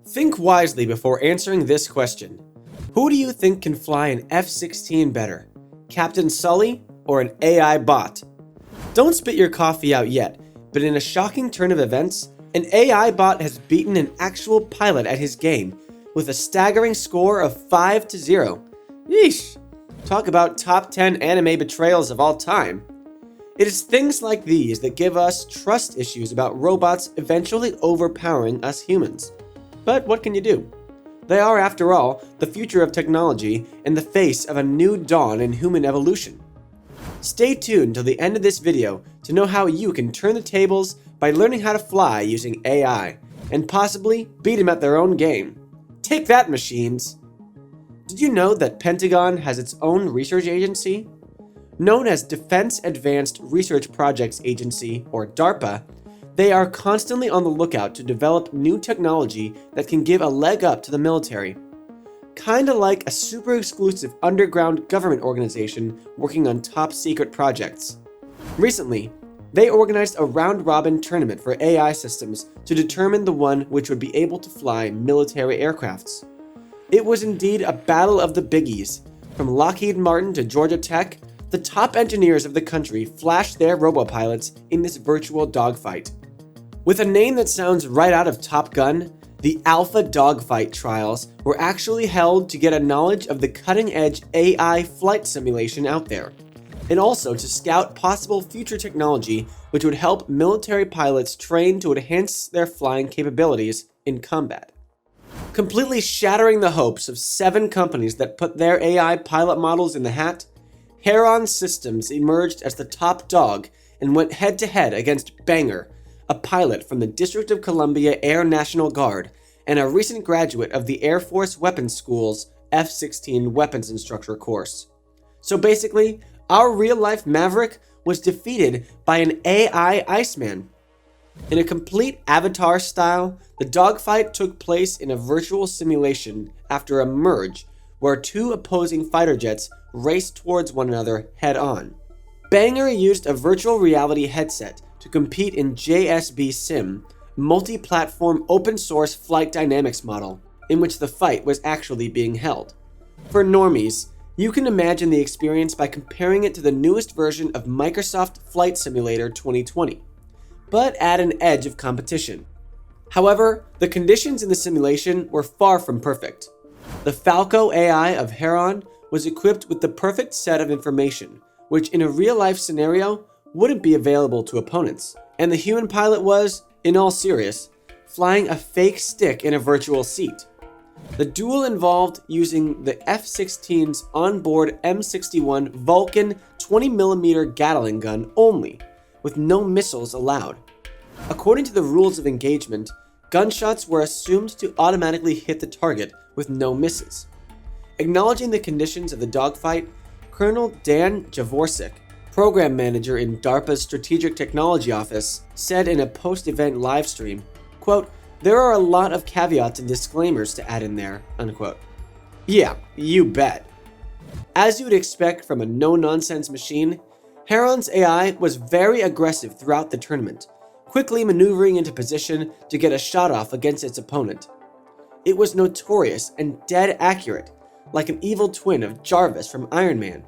Think wisely before answering this question. Who do you think can fly an F-16 better? Captain Sully or an AI bot? Don't spit your coffee out yet, but in a shocking turn of events, an AI bot has beaten an actual pilot at his game with a staggering score of 5-0. Eeesh! Talk about top 10 anime betrayals of all time. It is things like these that give us trust issues about robots eventually overpowering us humans. But what can you do? They are, after all, the future of technology and the face of a new dawn in human evolution. Stay tuned till the end of this video to know how you can turn the tables by learning how to fly using AI, and possibly beat them at their own game. Take that, machines! Did you know that Pentagon has its own research agency? Known as Defense Advanced Research Projects Agency, or DARPA, they are constantly on the lookout to develop new technology that can give a leg up to the military. Kinda like a super exclusive underground government organization working on top secret projects. Recently, they organized a round-robin tournament for AI systems to determine the one which would be able to fly military aircrafts. It was indeed a battle of the biggies. From Lockheed Martin to Georgia Tech, the top engineers of the country flashed their robopilots in this virtual dogfight. With a name that sounds right out of Top Gun, the Alpha Dogfight trials were actually held to get a knowledge of the cutting-edge AI flight simulation out there, and also to scout possible future technology which would help military pilots train to enhance their flying capabilities in combat. Completely shattering the hopes of 7 companies that put their AI pilot models in the hat, HERON Systems emerged as the top dog and went head-to-head against Banger, a pilot from the District of Columbia Air National Guard and a recent graduate of the Air Force Weapons School's F-16 Weapons Instructor course. So basically, our real-life Maverick was defeated by an AI Iceman. In a complete Avatar style, the dogfight took place in a virtual simulation after a merge where 2 opposing fighter jets raced towards one another head-on. Banger used a virtual reality headset to compete in JSBSIM, multi-platform open-source flight dynamics model, in which the fight was actually being held. For normies, you can imagine the experience by comparing it to the newest version of Microsoft Flight Simulator 2020, but add an edge of competition. However, the conditions in the simulation were far from perfect. The FALCO AI of HERON was equipped with the perfect set of information, which in a real-life scenario wouldn't be available to opponents, and the human pilot was, in all seriousness, flying a fake stick in a virtual seat. The duel involved using the F-16's onboard M61 Vulcan 20mm Gatling gun only, with no missiles allowed. According to the rules of engagement, gunshots were assumed to automatically hit the target with no misses. Acknowledging the conditions of the dogfight, Colonel Dan JAVORSEK, program manager in DARPA's Strategic Technology Office, said in a post-event livestream, quote, "There are a lot of caveats and disclaimers to add in there," unquote. Yeah, you bet. As you'd expect from a no-nonsense machine, HERON's AI was very aggressive throughout the tournament, quickly maneuvering into position to get a shot off against its opponent. It was notorious and dead accurate, like an evil twin of Jarvis from Iron Man.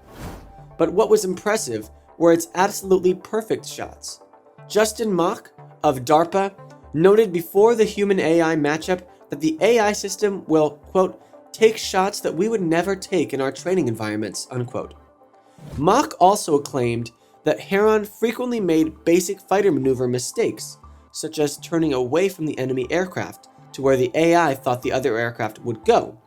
But what was impressive were its absolutely perfect shots. Justin Mock of DARPA noted before the human-AI matchup that the AI system will, quote, "take shots that we would never take in our training environments," unquote. Mock also claimed that HERON frequently made basic fighter maneuver mistakes, such as turning away from the enemy aircraft to where the AI thought the other aircraft would go,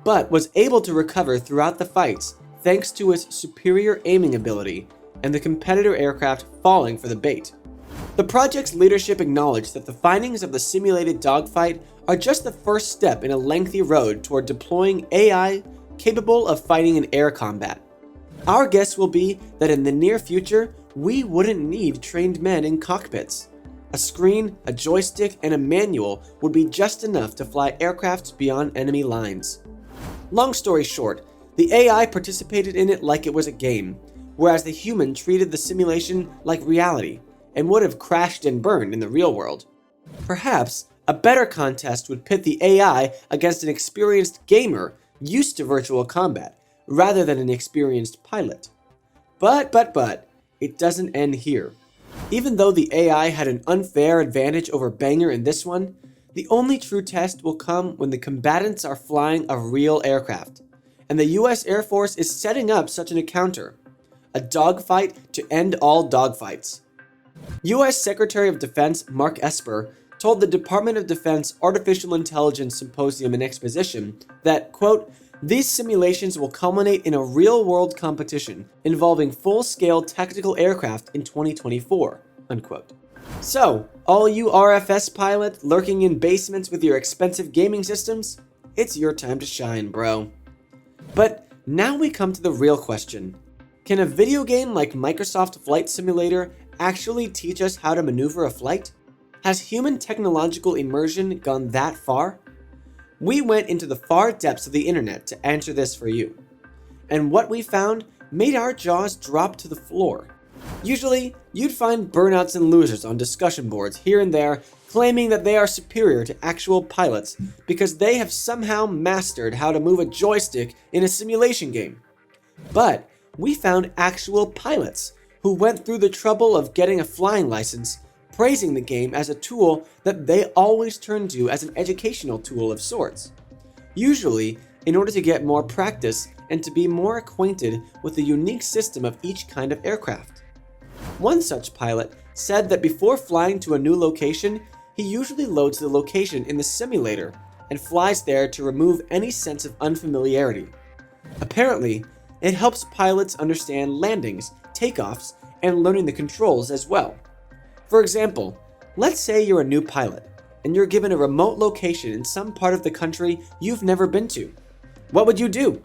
but was able to recover throughout the fights thanks to its superior aiming ability and the competitor aircraft falling for the bait. The project's leadership acknowledged that the findings of the simulated dogfight are just the first step in a lengthy road toward deploying AI capable of fighting in air combat. Our guess will be that in the near future, we wouldn't need trained men in cockpits. A screen, a joystick, and a manual would be just enough to fly aircrafts beyond enemy lines. Long story short, the AI participated in it like it was a game, whereas the human treated the simulation like reality, and would have crashed and burned in the real world. Perhaps A better contest would pit the AI against an experienced gamer used to virtual combat, rather than an experienced pilot. But, it doesn't end here. Even though the AI had an unfair advantage over Banger in this one, the only true test will come when the combatants are flying a real aircraft. And the US Air Force is setting up such an encounter. A dogfight to end all dogfights. US Secretary of Defense Mark Esper told the Department of Defense Artificial Intelligence Symposium and Exposition that, quote, "These simulations will culminate in a real-world competition involving full-scale tactical aircraft in 2024, unquote. So, all you RFS pilots lurking in basements with your expensive gaming systems, it's your time to shine, bro. But now we come to the real question. Can a video game like Microsoft Flight Simulator actually teach us how to maneuver a flight? Has human technological immersion gone that far? We went into the far depths of the internet to answer this for you. And what we found made our jaws drop to the floor. Usually, you'd find burnouts and losers on discussion boards here and there claiming that they are superior to actual pilots because they have somehow mastered how to move a joystick in a simulation game. But we found actual pilots who went through the trouble of getting a flying license, praising the game as a tool that they always turn to as an educational tool of sorts. Usually, in order to get more practice and to be more acquainted with the unique system of each kind of aircraft. One such pilot said that before flying to a new location, he usually loads the location in the simulator and flies there to remove any sense of unfamiliarity. Apparently, it helps pilots understand landings, takeoffs, and learning the controls as well. For example, let's say you're a new pilot, and you're given a remote location in some part of the country you've never been to. What would you do?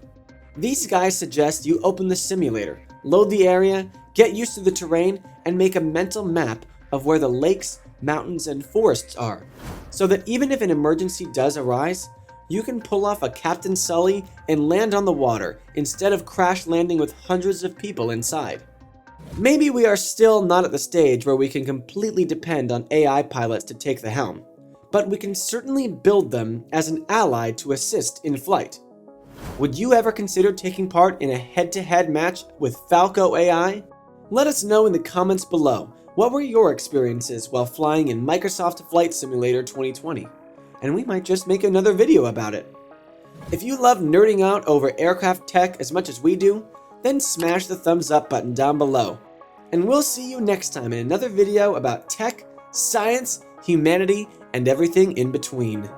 These guys suggest you open the simulator, load the area, get used to the terrain, and make a mental map of where the lakes, mountains, and forests are, so that even if an emergency does arise, you can pull off a Captain Sully and land on the water instead of crash landing with hundreds of people inside. Maybe we are still not at the stage where we can completely depend on AI pilots to take the helm, but we can certainly build them as an ally to assist in flight. Would you ever consider taking part in a head-to-head match with FALCO AI? Let us know in the comments below. What were your experiences while flying in Microsoft Flight Simulator 2020? And we might just make another video about it. If you love nerding out over aircraft tech as much as we do, then smash the thumbs up button down below. And we'll see you next time in another video about tech, science, humanity, and everything in between.